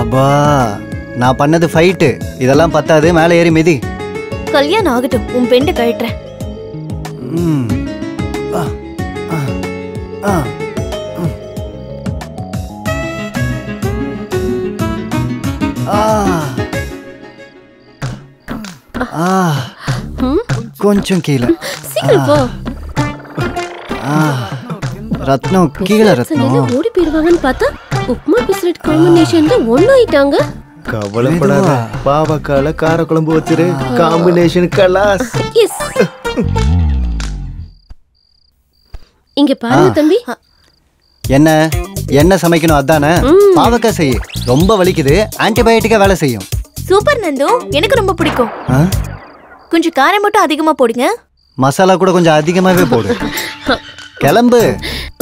அப்பா நான் பண்ணது ஃபைட்டு, இதெல்லாம் பத்தாது, மேலே ஏறி மிதி. கல்யாணம் ஆகட்டும், உன் பெண்டை கழட்டுறேன். கொஞ்சம் கீழே. சீக்கிரம் போ. ரத்னம் கீழே. ரத்னம் ஓடி போயிருவாங்கன்னு பார்த்தா உப்மா பிஸ்கட் காம்பினேஷன்ல ஒண்ணாயிட்டாங்க. கவலைப்படாத, பாவக்கால கார குழம்பு வச்சிரு, காம்பினேஷன் கலாஸ். எஸ். இங்க பாருங்க தம்பி. என்ன என்ன சமைக்கணும் அதானே? பாவக்காய் செய்ய ரொம்ப வலிக்குது, ஆன்டிபயோட்டிக்கா வேலை செய்யும். சூப்பர் நந்து, எனக்கு ரொம்ப பிடிக்கும். கொஞ்சம் காரம் மட்டும் அதிகமா போடுங்க. மசாலா கூட கொஞ்சம் அதிகமாவே போடு. கிளம்பு.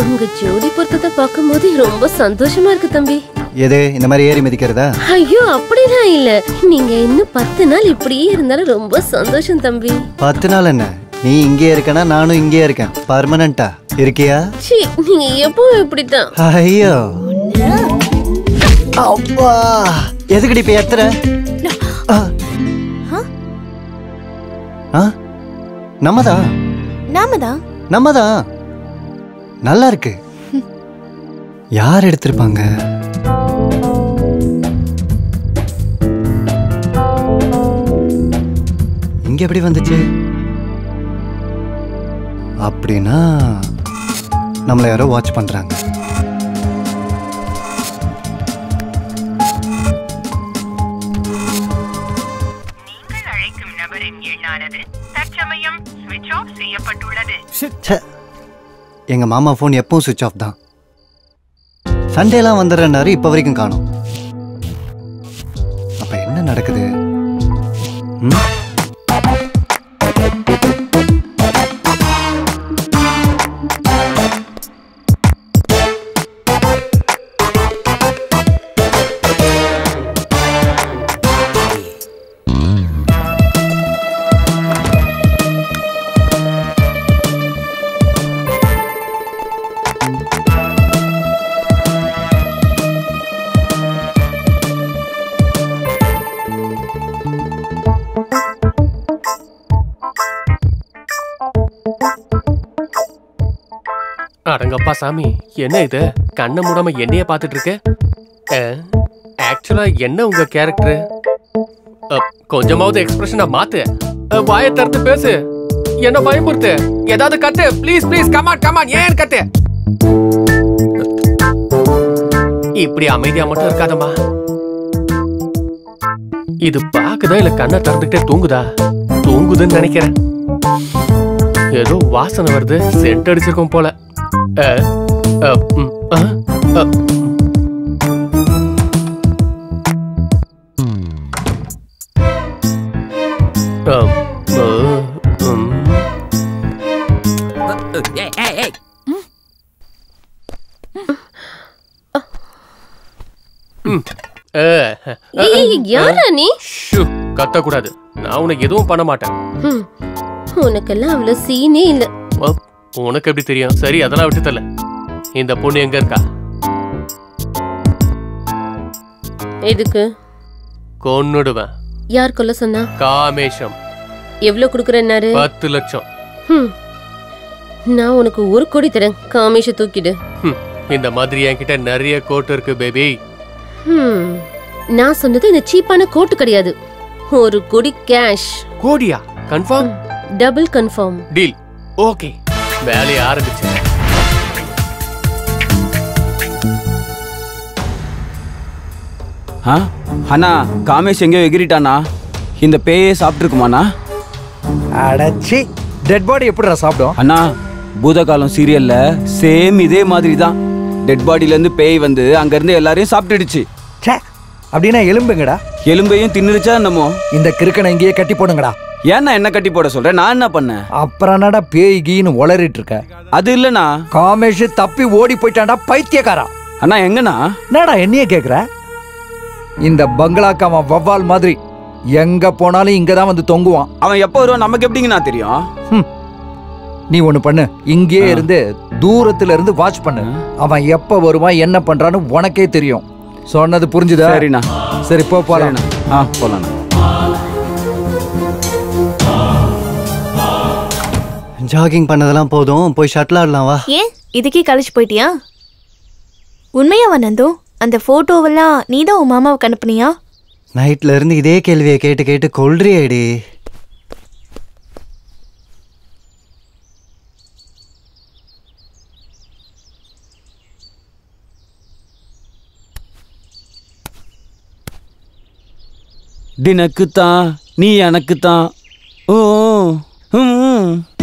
உங்க ஜோடி பொறுத்ததை பார்க்கும்போது ரொம்ப சந்தோஷமா இருக்கு தம்பி. எது இந்த மாதிரி ஏறி மிதிக்கிறதா? ஐயோ அப்படிலாம் இல்ல, நீங்க இன்னும் 10 நாள் இப்படியே இருந்தாலும் ரொம்ப சந்தோஷம் தம்பி. 10 நாள் என்ன? நீ இங்கே இருக்கனா நானும் இங்கே இருக்கேன். பர்மனண்டா இருக்கியா? சீ, நீங்க எப்பவும் இப்படிதான். ஐயோ அப்பா, எதுக்குடி இப்ப எத்தற? நம்மதா நல்லா இருக்கு. யார் எடுத்திருப்பாங்க? இங்க எப்படி வந்துச்சு? அப்படின்னா நம்மள யாரோ வாட்ச் பண்றாங்க. நீங்கள் அழைக்கும் நபரின் எண்ணானது தற்சமயம் ஸ்விட்ச் ஆஃப் செய்யப்பட்டுள்ளது. எங்க மாமா போன் எப்பவும் சுவிட்ச் ஆஃப் தான். சண்டேலாம் வந்துடுறாரு, இப்ப வரைக்கும் காணோம். அப்ப என்ன நடக்குது? அடங்கப்பா சாமி, என்ன இது? கண்ணை மூடாம என்னைய பாத்துட்டு இருக்க? ஆக்சுவலா என்ன உங்க கேரக்டர்? கொஞ்சமாவது எக்ஸ்பிரஷனை மாத்து, வாயை திறந்து பேசு, என்ன பயமுறுத்து, ஏதாவது கத்து, ப்ளீஸ் ப்ளீஸ், கமான் கமான், ஏன் கத்து? இப்படி அமைதியா மட்டும் இருக்காதம்மா. இது பாக்குதா இல்ல கண்ணை திறந்துக்கிட்டே தூங்குதா? தூங்குதுன்னு நினைக்கிறேன். ஏதோ வாசனை வருது, சென்ட் அடிச்சிருக்கோம் போல. கத்தக்கூடாது, நான் உனக்கு எதுவும் பண்ண மாட்டேன். உனக்கெல்லாம் அவ்வளவு சீனே இல்ல. உனக்கு எப்படி தெரியும்? சரி, அதெல்லாம் விட்டு தரல. இந்த பொண்ணு எங்க இருக்கா? எதுக்கு? கொன்னுடுவேன். யார் கொல்ல சொன்னா? காமேஷம். எவ்வளவு குடுக்குறேன்னாரு? 10 லட்சம். நான் உனக்கு 1 கோடி தரேன், காமேஷ தூக்கிடு. இந்த மாதிரி என்கிட்ட நிறைய கோட் இருக்கு பேபி. நான் சொன்னது இந்த சீப்பான கோட்டு கிடையாது, 1 கோடி கேஷ். கோடியா? Confirm? Double confirm. Deal. Okay, வேலையை ஆரம்பிச்சு. அண்ணா, காமேஷ் எங்கேயோ எகிரிட்டானா? இந்த பேயே சாப்பிட்டுருக்குமாண்ணா? அடச்சி, டெட் பாடி எப்படிடா சாப்பிடும்? அண்ணா, பூதகாலம் சீரியல்ல சேம் இதே மாதிரி தான். டெட் பாடியிலேருந்து பேய் வந்து அங்கேருந்து எல்லாரையும் சாப்பிட்டுடுச்சு. அப்படின்னா எலும்புங்கடா? எலும்பையும் தின்னுருச்சா என்னமோ? இந்த கிறுக்கனை இங்கேயே கட்டி போடுங்கடா. ஏன்னா என்ன கட்டி போட சொல்றேன்? நான் என்ன பண்ணேன்? அப்புறம் என்னடா பேய் கீன்னு உளறிட்டு இருக்க? அது இல்லண்ணா, காமேஷ் தப்பி ஓடி போயிட்டான்டா, பைத்தியக்காரா. அண்ணா எங்கண்ணா? என்னடா என்னையே கேக்குற? இந்த பங்களாக்கு அவன் வவ்வால் மாதிரி எங்க போனாலும் இங்கதான் வந்து தொங்குவான். அவன் எப்போ வருவான் நமக்கு எப்படிங்கண்ணா தெரியும்? நீ ஒண்ணு பண்ணு, இங்கே இருந்து தூரத்துல இருந்து வாட்ச் பண்ணு. அவன் எப்ப வருவான் என்ன பண்றான்னு உனக்கே தெரியும். சொன்னது புரிஞ்சுதா? சரிண்ணா. சரி போலாம். போலாண்ணா. ஜாகிங் பண்ணதெல்லாம் போதும், போய் ஷட்டில் ஆடலாம் வா. ஏன் இதுக்கே கழிச்சு போயிட்டியா? உண்மையாவா நந்து? அந்த போட்டோவெல்லாம் நீதான் உன் மாமாவுக்கு அனுப்புனியா? நைட்ல இருந்து இதே கேள்வியை கேட்டு கேட்டு கொள்றியேடி. தினக்குத்தான் நீ எனக்குத்தான். ஓ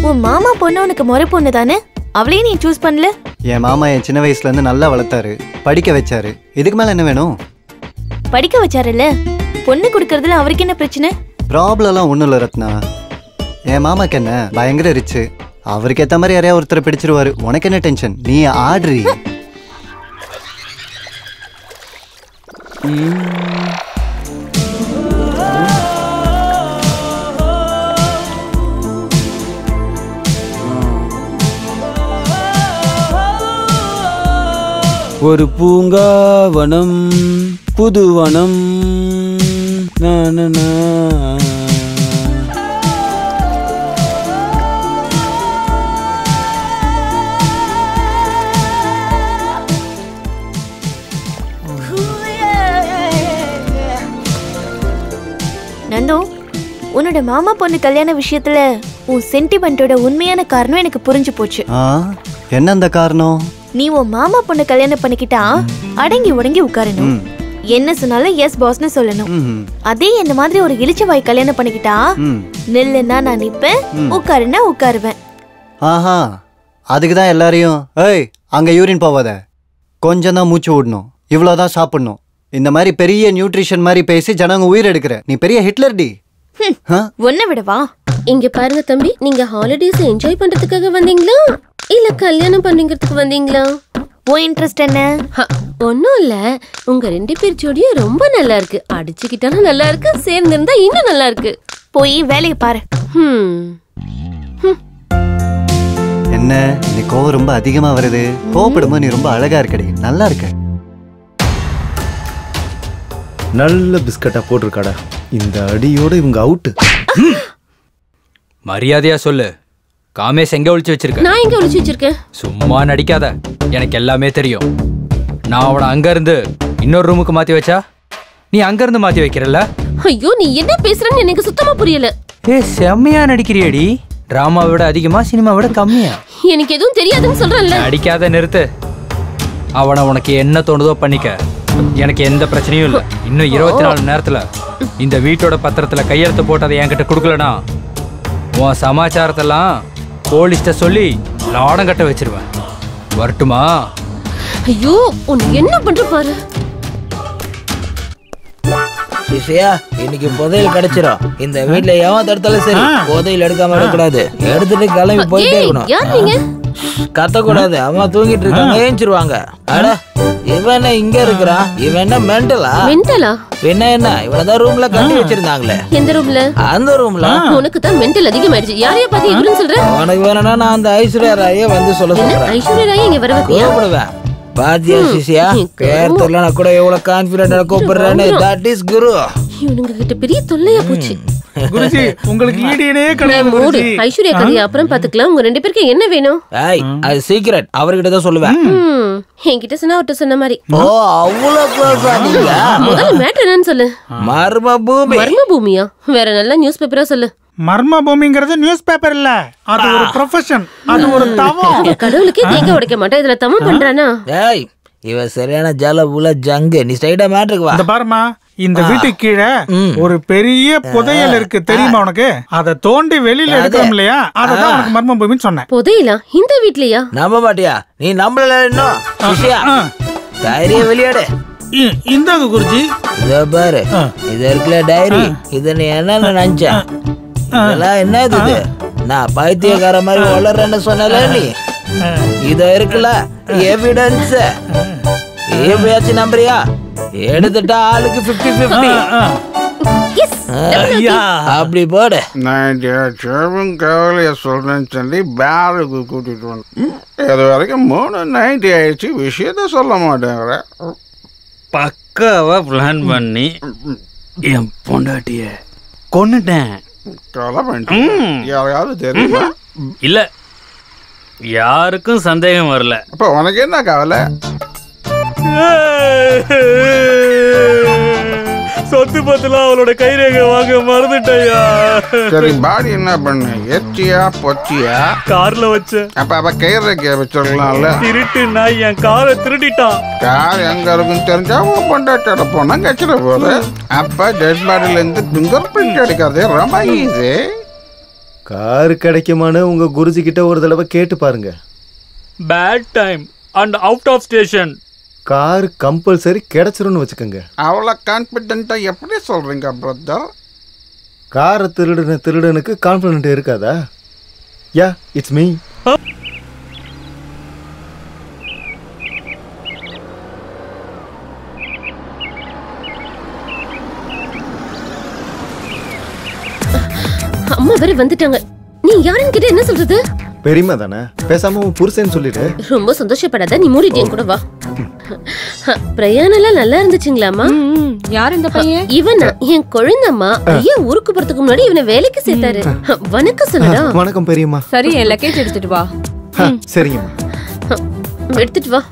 உன் மாமா பொண்ணு உனக்கு முறை பொண்ணு தானே? அவளையும் நீ சூஸ் பண்ணல? என் மாமா என் சின்ன வயசுல இருந்து நல்லா வளர்த்தாரு, படிக்க வச்சாரு. இதுக்கு மேல என்ன வேணும்? படிக்க வச்சாருல்ல, பொண்ணு கொடுக்கறதுல அவருக்கு என்ன பிரச்சனை? ப்ராப்ளம்லாம் ஒன்றும் இல்லை ரத்னா. என் மாமாக்கு என்ன பயங்கர ரிச்சு, அவருக்கு ஏற்ற மாதிரி யாரையா ஒருத்தரை பிடிச்சிருவாரு. உனக்கு என்ன டென்ஷன்? நீ ஆடுறி. ஒரு பூங்காவனம் புதுவனம். நந்து, உன்னோட மாமா பொண்ணு கல்யாண விஷயத்துல உன் சென்டிமெண்டோட உண்மையான காரணம் எனக்கு புரிஞ்சு போச்சு. என்ன அந்த காரணம்? நீ உன் மாமா பொண்ணு கல்யாணம் பண்ணிக்கிட்டா அடங்கி உடங்கி உட்காரணும், என்ன சொன்னாலும் எஸ் பாஸ்னு சொல்லணும். அதே என்ன மாதிரி ஒரு இளிச்சவாய் கல்யாணம் பண்ணிக்கிட்டா நில்லுன்னா நான் நிப்பேன், உட்காருன்னா உட்காருவேன். ஆஹா, அதுக்குதான் எல்லாரையும் ஏய் அங்க யூரின் போவாத, கொஞ்சம் தான் மூச்சு விடணும், இவ்வளவுதான் சாப்பிடணும், இந்த மாதிரி பெரிய நியூட்ரிஷன் மாதிரி பேசி ஜனங்க உயிர் எடுக்கிற. நீ பெரிய ஹிட்லர் டி. ஒன்ன விடவா? இங்க பாருங்க தம்பி, நீங்க ஹாலிடேஸ் என்ஜாய் பண்றதுக்காக வந்தீங்களா இல்ல கல்யாணம் பண்ணிக்கிறதுக்கு வந்தீங்களா? உன் இன்ட்ரெஸ்ட் என்ன? ஒன்னும் இல்ல, உங்க 2 பேர் ஜோடியும் ரொம்ப நல்லா இருக்கு, அடிச்சுக்கிட்டாலும் நல்லா இருக்கு, சேர்ந்து இருந்தா இன்னும் நல்லா இருக்கு. போய் வேலையை பாரு. என்ன இந்த கோவம் ரொம்ப அதிகமா வருது? கோவப்படும்போது நீ ரொம்ப அழகா இருக்கடி, நல்லா இருக்க. நல்ல பிஸ்கட்டா போட்டிருக்காடா. இந்த அடியோட இவங்க அவுட்டு. மரியாதையா சொல்லு, காமேஷ் எங்க ஒளிச்சு வச்சிருக்க? நான் எங்க ஒளிச்சு வச்சிருக்கேன்? சும்மா நடிக்காத, எனக்கு எல்லாமே தெரியும். நான் அவனை அங்க இருந்து இன்னொரு ரூமுக்கு மாத்தி வச்சா நீ அங்க இருந்து மாத்தி வைக்கிறல்ல? ஐயோ, நீ என்ன பேசுறன்னு எனக்கு சுத்தமா புரியல. செம்மையா நடிக்கிறியடி. டிராமாவை விட அதிகமா, சினிமா விட கம்மியா? எனக்கு எதுவும் தெரியாதுன்னு சொல்றேன்ல. நடிக்காத நிறுத்து. அவனை உனக்கு என்ன தோணுதோ பண்ணிக்க, எனக்கு எந்த பிரச்சனையும் இல்லை. இன்னும் 24 மணி நேரத்துல இந்த வீட்டோட பத்திரத்துல கையெழுத்து போட்டதை என்கிட்ட கொடுக்கலனா உன் சமாச்சாரத்தெல்லாம் போலீஸ்ட சொல்லி லாடம் கட்ட வச்சிருவேன். வரட்டுமா? ஐயோ, உன்னை என்ன பண்ற பாரு. இன்னைக்கு புதையல் கிடைச்சிரும். இந்த வீட்டுல எவன் தடுத்தாலும் சரி, புதையல் எடுக்காம விடக்கூடாது. எடுத்துட்டு கிளம்பி போயிட்டே இருக்கணும். கத்தக்கூடாது, அவன் தூங்கிட்டு இருக்காங்க, ஏஞ்சிருவாங்க. அட, இவன் என்ன இங்க இருக்கிறான்? இவன் என்ன மெண்டலா? மெண்டலா? என்ன இவனதான் ரூம்ல கட்டி வச்சிருந்தாங்களே. எந்த ரூம்ல? அந்த ரூம்ல. உனக்கு தான் மெண்டல் அதிகமாயிடுச்சு. யாரைய பார்த்து இவருன்னு சொல்ற? உனக்கு வேணும்னா நான் அந்த ஐஸ்வர்யா ராயை வந்து சொல்ல சொல்றேன். ஐஸ்வர்யா ராயை இங்க வர வைப்பியா? கூப்பிடுவேன். பாத்தியா சிசியா, பேர் தெரியல, நான் கூட எவ்வளவு கான்பிடென்டா கூப்பிடுறேன்னு. தட் இஸ் குரு. இவனுங்க கிட்ட பெரிய தொல்லையா போச்சு. குருஜி, உங்களுக்கு ஈடியனே கிடையாது குருஜி. ஐஸ்வர்யா கதையை அப்புறம் பாத்துக்கலாம். உங்க 2 பேருக்கு என்ன வேணும்? ஏய், அது சீக்ரெட். அவர்கிட்ட தான் சொல்லுவேன். என்கிட்ட சொன்னா அவர்கிட்ட சொன்ன மாதிரி. ஓ, அவ்வளவு க்ளோஸா நீங்க? முதல்ல மேட்டர் என்னன்னு சொல்லு. மர்ம பூமி. மர்ம பூமியா? வேற நல்ல நியூஸ் பேப்பரா சொல்லு. மர்ம பூமிங்கிறது நியூஸ் பேப்பர் இல்ல, அது ஒரு ப்ரொஃபஷன், அது ஒரு தவம். கடவுளுக்கே தேங்க உடைக்க மாட்டேன், இதுல தவம் பண்றானா? ஏய், இவ சரியான ஜல உல ஜங்கு. நீ ஸ்ட்ரைட்டா மேட்டருக்கு வா. இந்த பாருமா, இந்த வீட்டுக்கு கீழே ஒரு பெரிய புதையல் இருக்கு, தெரியுமா உனக்கு? அதை தோண்டி வெளியில எடுக்கிறோம் இல்லையா, அததான் உனக்கு மர்ம பூமின்னு சொன்னேன். புதையலா? இந்த வீட்லயா? நம்ப மாட்டியா? நீ நம்பல இன்னும் சிஷ்யா. டைரிய வெளியாடு. இந்தாங்க குருஜி. இத பாரு, இது இருக்குல்ல டைரி. இத நீ என்ன நினைச்ச? இதெல்லாம் என்னது இது? நான் பைத்தியக்கார மாதிரி வளர்றேன்னு சொன்னல நீ. இத இருக்குல்ல எவிடன்ஸ். எப்பயாச்சும் நம்புறியா? எடுத்துட்டா ஆளுக்கு 50-50. அப்படி போடு. நான் கவலைய சொல்றேன்னு சொல்லி பேருக்கு கூட்டிட்டு வந்தேன். இது வரைக்கும் 3 நைட்டு ஆயிடுச்சு, விஷயத்த சொல்ல மாட்டேங்கிற. பக்காவா பிளான் பண்ணி என் பொண்டாட்டிய கொன்னுட்டேன். கொலை பண்ணிட்டேன். யாராவது தெரியுமா? இல்ல, யாருக்கும் சந்தேகம் வரல. அப்ப உனக்கு என்ன கவலை? சொத்து பத்துலாம் அவளோட கைரேகை வாங்க மறந்துட்டயா. சரி, பாடி என்ன பண்ண? எச்சியா பொச்சியா? கார்ல வச்ச. அப்ப கைரேகைய வச்சிடலாம்ல. திருட்டு நாய் என் காரை திருடிட்டான். கார் எங்க இருக்குன்னு தெரிஞ்சா உன் பொண்டாட்டோட போனா கச்சிட போகுது. அப்ப டெட் பாடியில இருந்து ஃபிங்கர் பிரிண்ட் எடுக்கிறது ரொம்ப ஈஸி. கார் கிடைக்குமான்னு உங்க குருஜி கிட்ட ஒரு தடவை கேட்டு பாருங்க. Bad time and out of station. Car compulsory கிடைச்சிரும்னு வச்சுக்கோங்க. அவ்வளோ கான்ஃபிடென்ட்டா எப்படி சொல்றீங்க பிரதர்? காரை திருடனுக்கு கான்ஃபிடென்ட் இருக்காதா? யா, இட்ஸ் மீ. அம்மா வேற வந்துட்டாங்க. நீ யாருன்னு கிட்ட என்ன சொல்றது? பெரியமா தானே, பேசாம உன் புருஷன் சொல்லிடு. ரொம்ப சந்தோஷப்படாத, நீ மூடிட்டேன் கூட வா. பிரயாணம் நல்லா இருந்துச்சுங்களாமா? யார் இந்த பையன்? இவனா என் குழந்தைம்மா. ஐயா ஊருக்கு போறதுக்கு முன்னாடி இவனை வேலைக்கு சேர்த்தாரு. வணக்கம் சொல்லுடா. வணக்கம் பெரியம்மா. சரி, என் லக்கேஜ் எடுத்துட்டு வா. சரிங்கம்மா. எடுத்துட்டு வா.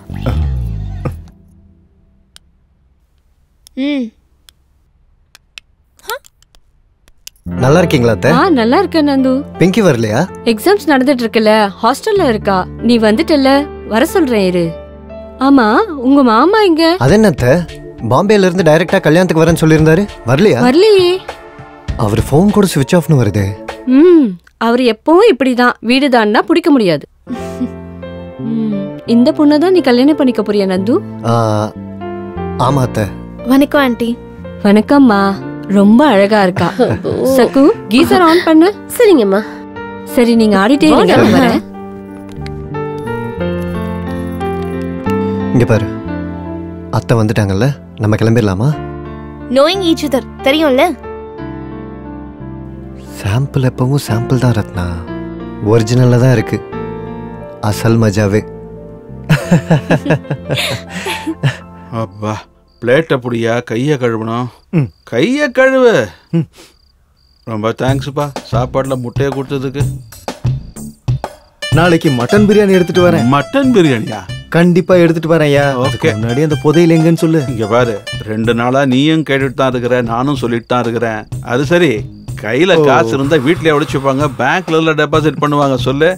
நல்லா இருக்கீங்களா அத்தை? நல்லா இருக்கேன் நந்து. பிங்கி வரலையா? எக்ஸாம்ஸ் நடந்துட்டு இருக்குல்ல, ஹாஸ்டல்ல இருக்கா. நீ வந்துட்டல, வர சொல்றேன் இரு. ஆமா, உங்க மாமா எங்க? அது என்ன அத்தை, பாம்பேல இருந்து டைரக்டா கல்யாணத்துக்கு வரேன்னு சொல்லியிருந்தாரு, வரலையா? வரலையே. அவர் ஃபோன் கூட ஸ்விட்ச் ஆஃப்னு வருது. அவர் எப்பவும் இப்படிதான், வீடு தான்னா பிடிக்க முடியாது. இந்த பொண்ணை தான் நீ கல்யாணம் பண்ணிக்க போறியா நந்து? ஆமா அத்தை. வணக்கம் ஆண்டி. வணக்கம்மா, ரொம்ப அழகா இருக்கா. சக்கு, கீசர் ஆன் பண்ணு. சரிங்கம்மா. சரி, நீங்க ஆடிட்டே இருங்க, வரேன். இங்க பாரு, அத்தை வந்துட்டாங்கல்ல, நம்ம கிளம்பிடலாமா? நோயிங் ஈச் அதர் தெரியும்ல. சாம்பிள் எப்பவும் சாம்பிள் தான் ரத்னா, ஒரிஜினல்ல தான் இருக்கு அசல் மஜாவே. அப்பா, பிளேட் அப்படியா? கையை கழுவணும். கையை கழுவு. ரொம்ப தேங்க்ஸ்ப்பா, சாப்பாட்டில் முட்டையை கொடுத்ததுக்கு. நாளைக்கு மட்டன் பிரியாணி எடுத்துட்டு வரேன். மட்டன் பிரியாணியா? கண்டிப்பா எடுத்துட்டு வரேன். ஓகே, முன்னாடி அந்த புதையில எங்கன்னு சொல்லு. இங்க பாரு, 2 நாளா நீயும் கேட்டுட்டு தான் இருக்கிற, நானும் சொல்லிட்டு தான் இருக்கிறேன். அது சரி, கையில காசு இருந்தா வீட்லயே உடைச்சுப்பாங்க, பேங்க்ல டெபாசிட் பண்ணுவாங்க. சொல்லு.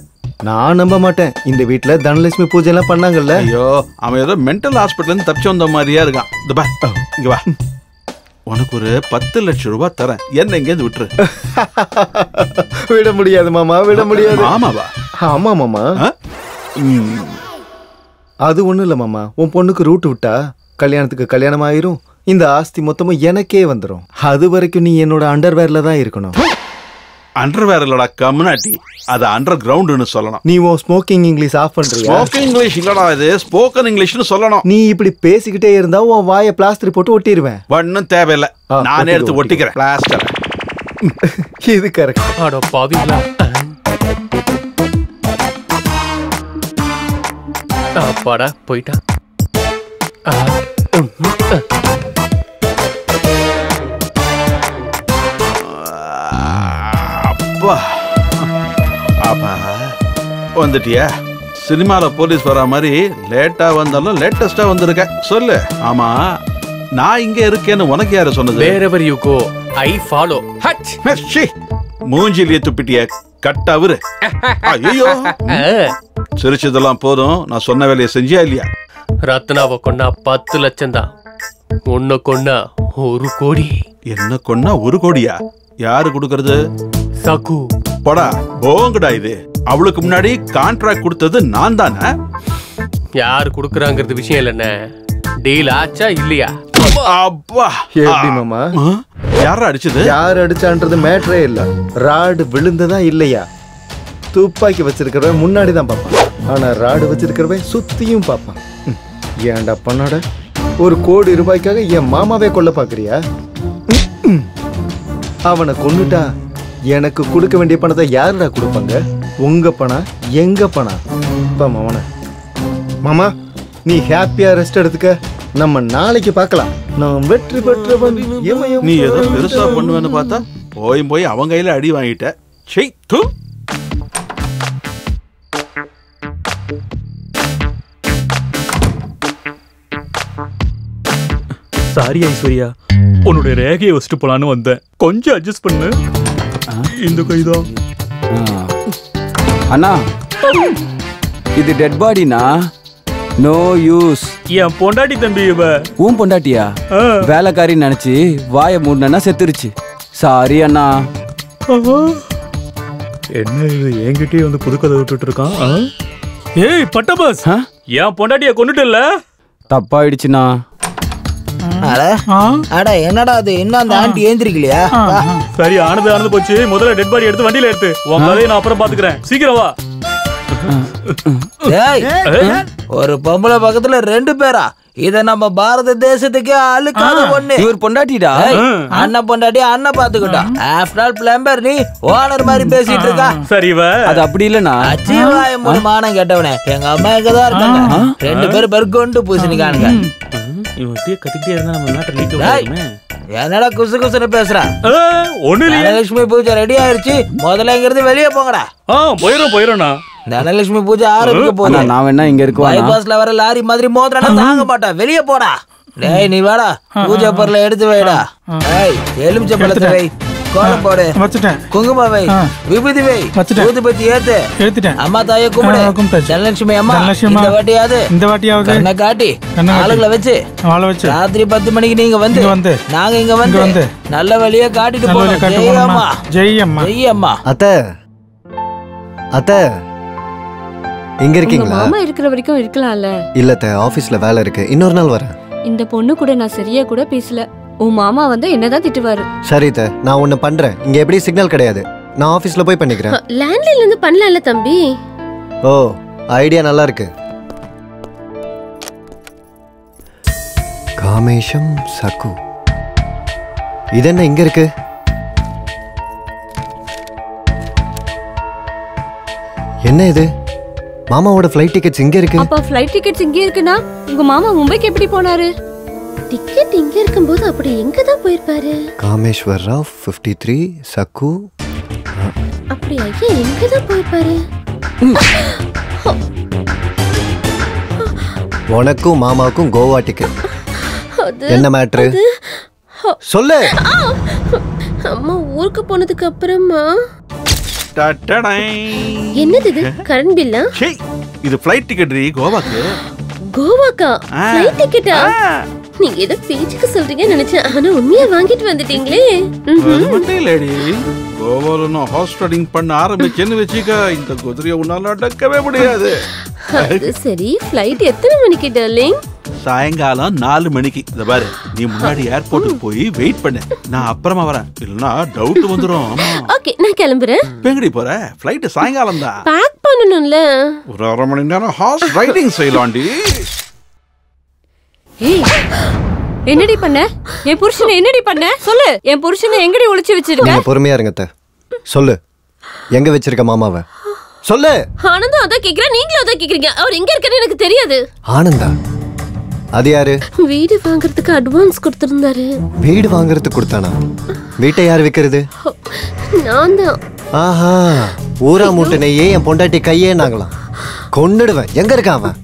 நான் நம்ப மாட்டேன். இந்த வீட்டுல தனலட்சுமி பூஜை எல்லாம் பண்ணாங்கல்ல. ஐயோ, அவன் ஏதோ மென்டல் ஹாஸ்பிட்டல் இருந்து தப்பிச்சு வந்த மாதிரியா இருக்கான். இங்க வா, உனக்கு ஒரு 10 லட்சம் ரூபாய் தரேன், என்ன எங்கேருந்து விட்டுரு. விட முடியாது மாமா, விட முடியாது. ஆமாவா? ஆமா மாமா. அது ஒண்ணும் இல்ல மாமா, உன் பொண்ணுக்கு ரூட் விட்டா கல்யாணத்துக்கு கல்யாணம் ஆயிரும், இந்த ஆஸ்தி மொத்தமும் எனக்கே வந்துடும். அது வரைக்கும் நீ என்னோட அண்டர்வேர்ல தான் இருக்கணும். அண்டர்வேர் இல்லடா கம்னாட்டி, அது அண்டர் கிரவுண்ட்னு சொல்லணும். நீ உன் ஸ்மோக்கிங் இங்கிலீஷ் ஆஃப் பண்றியா? ஸ்மோக்கிங் இங்கிலீஷ் இல்லடா, இது ஸ்போக்கன் இங்கிலீஷ்னு சொல்லணும். நீ இப்படி பேசிக்கிட்டே இருந்தா உன் வாயை பிளாஸ்டர் போட்டு ஒட்டிடுவேன். ஒன்னும் தேவையில்லை, நானே எடுத்து ஒட்டிக்கிறேன் பிளாஸ்டர். இது கரெக்ட். அட பாவிங்களா, அப்பாடா போயிட்டா. அப்பா அப்பா, வந்துட்டியா? சினிமால போலீஸ் வர மாதிரி லேட்டா வந்தாலும் லேட்டஸ்டா வந்திருக்க. சொல்லு. ஆமா, நான் இங்க இருக்கேன்னு உனக்கு யாரு சொன்னது? wherever you go I follow. மூஞ்சிலியே துப்பிட்டிய கட்டவுரு. ஐயோ, சிரிச்சதெல்லாம் போதும், நான் சொன்ன வேலையை செஞ்சியா இல்லையா? ரத்னாவை கொன்னா 10 லட்சம் தான், உன்னை கொன்னா 1 கோடி. என்ன கொன்னா 1 கோடியா? யாரு கொடுக்கறது? சகு. போடா போங்கடா, இது அவளுக்கு முன்னாடி கான்ட்ராக்ட் கொடுத்தது நான் தானே. யாரு கொடுக்கறாங்கிறது விஷயம் இல்லைண்ணே, டீல் ஆச்சா இல்லையா? அப்பா, எப்படி மாமா? யாரா அடிச்சது? யார் அடிச்சான்றது மேட்டரே இல்ல, ராடு விழுந்ததா இல்லையா? துப்பாக்கி வச்சிருக்கிறவன் முன்னாடி தான் பார்ப்பான், ஆனா ராடு வச்சிருக்கிறவன் சுத்தியும் பார்ப்பான். ஏன்டா பண்ணாட, 1 கோடி ரூபாய்க்காக என் மாமாவே கொல்ல பாக்குறியா? அவனை கொன்னுட்டா எனக்கு கொடுக்க வேண்டிய பணத்தை யாருடா கொடுப்பாங்க? உங்க பணம், எங்க பணம்? மாமா, நீ ஹாப்பியா ரெஸ்ட் எடுத்துக்க, நம்ம நாளைக்கு பார்க்கலாம். நான் வெற்றி பெற்றவன். நீ ஏதோ பெருசா பண்ணுவேன்னு பார்த்தா போய் அவங்க கையில அடி வாங்கிட்ட. சை தூ. சாரி ஐஸ்வர்யா, உன்னுடைய ரேகையை வச்சுட்டு போலான்னு வந்தேன். கொஞ்சம் அட்ஜஸ்ட் பண்ணு. இந்த கைதான் அண்ணா, இது டெட் பாடினா நோ யூஸ். என் பொண்டாட்டி தம்பி இவ. உன் பொண்டாட்டியா? வேலைக்காரின்னு நினைச்சு வாயை மூடனா செத்துருச்சு. சாரி அண்ணா. என்ன இது என்கிட்டயே வந்து புது கதை விட்டுட்டு இருக்கான்? ஏய் பட்டபாஸ், என் பொண்டாட்டிய கொண்டுட்டு இல்ல? தப்பாயிடுச்சுண்ணா. அட என்னடா அது, இன்னும் அந்த ஆண்டி ஏந்திரிக்கலையா? சரி, ஆனது போச்சு. முதல்ல டெட் பாடி எடுத்து வண்டியில எடுத்து உன் கதையை நான் அப்புறம் பாத்துக்கிறேன். சீக்கிரம் வா. ஒரு பொம்பளை பக்கத்துல 2 பேரா? இத நம்ம பாரத தேசத்துக்கே அழுக்காத ஒண்ணு. இவர் பொண்டாட்டிடா. அண்ணன் பொண்டாட்டி அண்ணன் பாத்துக்கிட்டா. ஆஃப்டர் ஆல் பிளம்பர் நீ ஓனர் மாதிரி பேசிட்டு இருக்கா. சரி அது அப்படி இல்லனா. அச்சிவாய மானம் கேட்டவனே, எங்க அம்மா இங்கதான் இருக்காங்க. 2 பேர் பெருக்கொண்டு பூசினிக்கானுங்க. இவன் அப்படியே கத்திக்கிட்டே இருந்தா நம்ம நாட்டை நீக்க முடியுமே. என்னடா குசு குசுன்னு பேசுற? ஒண்ணு இல்ல. தனலட்சுமி பூஜை ரெடி ஆயிருச்சு. முதல்ல இங்க இருந்து வெளியே போங்கடா. போயிரோம்ண்ணா. தனலட்சுமி பூஜை ஆரம்பிக்க போகுது. நான் வேணா இங்க இருக்குவா. பைபாஸ்ல வர லாரி மாதிரி மோதிரா தாங்க மாட்டா. வெளியே போடா. டேய் நீ வாடா, பூஜை பொருளை எடுத்து வைடா. டேய் எலுமிச்சை பழத்தை வை, கோலம் போடு, குங்கும வை, விபூதி வை, ஊதுபத்தி ஏத்து. அம்மா தாயை கும்பிடு. தனலட்சுமி அம்மா இந்த வாட்டியாவது கண்ணை காட்டி ஆளுங்களை வச்சு ராத்திரி 10 மணிக்கு நீங்க வந்து நாங்க இங்க வந்து நல்ல வழியா காட்டிட்டு போறோம். ஜெய் அம்மா, ஜெய் அம்மா, ஜெய் அம்மா. அத்தை இங்க இருக்கீங்களா? மாமா இருக்கிற வரைக்கும் இருக்கலாம்ல. இல்ல அத்தை, ஆபீஸ்ல வேலை இருக்கு. இன்னொரு நாள் வரேன். இந்த பொண்ணு கூட நான் சரியா கூட பேசல. உன் மாமா வந்து என்னதான் திட்டுவாரு. சரி அத்தை, நான் ஒண்ணு பண்றேன். இங்க எப்படி சிக்னல் கிடையாது. நான் ஆபீஸ்ல போய் பண்ணிக்கிறேன். லேண்ட்லைன்ல இருந்து பண்ணலாம்ல தம்பி. ஓ, ஐடியா நல்லா இருக்கு. காமேஷம் சக்கு. இது என்ன இங்க இருக்கு? என்ன இது? மாமாவோட ஃளைட் டிக்கெட்ஸ் இங்க இருக்கு. அப்ப ஃளைட் டிக்கெட்ஸ் இங்க இருக்குனா உங்க மாமா மும்பைக்கு எப்படி போனாரு? டிக்கெட் இங்க இருக்கும்போது அப்படி எங்க தான் போயிருப்பாரு? காமேஸ்வர் ராவ் 53 சக்கு. அப்படி ஐயா எங்க தான் போயிருப்பாரு? உனக்கும் மாமாவுக்கும் கோவா டிக்கெட். என்ன மேட்ரு சொல்லு. அம்மா ஊருக்கு போனதுக்கு அப்புறமா என்னது இது? கரண்ட் பில்லா? இது ஃளைட் டிக்கெட் ரீ கோவாக்கு. கோவாக்கா ஃளைட் டிக்கெட்டா? நீங்க ஏதோ பேச்சுக்கு சொல்றீங்கன்னு நினைச்சேன். ஆனா உண்மையா வாங்கிட்டு வந்துட்டீங்களே. அது மட்டும் இல்லடி, கோவால நான் ஹார்ஸ் ரைடிங் பண்ண ஆரம்பிச்சேன்னு வெச்சிக்க, இந்த குதிரையை உன்னால அடக்கவே முடியாது. அது சரி, ஃளைட் எத்தனை மணிக்கு டார்லிங்? சாயங்காலம் 4 மணிக்கு. இத பாரு, நீ முன்னாடி ஏர்போர்ட்டுக்கு போய் வெயிட் பண்ணு. நான் அப்புறமா வரேன். இல்லனா டவுட் வந்துரும். ஓகே, நான் கிளம்புறேன். எங்கடி போற? ஃளைட் சாயங்காலம் தான். பேக் பண்ணனும்ல. ஒரு 1/2 மணி நேரம் ஹார்ஸ் ரைடிங் செய்யலாம்டி. ஏய், என்னடி பண்ண? என் புருஷனை என்னடி பண்ண? சொல்லு. என் புருஷனை எங்கடி ஒளிச்சு வச்சிருக்க? நீங்க பொறுமையா இருங்க அத்தை. சொல்லு, எங்க வச்சிருக்க மாமாவை சொல்லு. ஆனந்தா அதான் கேக்குறேன், நீங்களும் அதான் கேக்குறீங்க. அவர் எங்க இருக்காரு எனக்கு தெரியாது. ஆனந்தா? அது யாரு? வீடு வாங்குறதுக்கு அட்வான்ஸ் கொடுத்திருந்தாரு. வீடு வாங்குறதுக்கு கொடுத்தானா? வீட்டை யார் விக்கிறது? நான் தான். ஆஹா, ஊரா மூட்டனையே என் பொண்டாட்டி கையே நாங்களாம். கொன்னுடுவேன். எங்க இருக்கான் அவன்?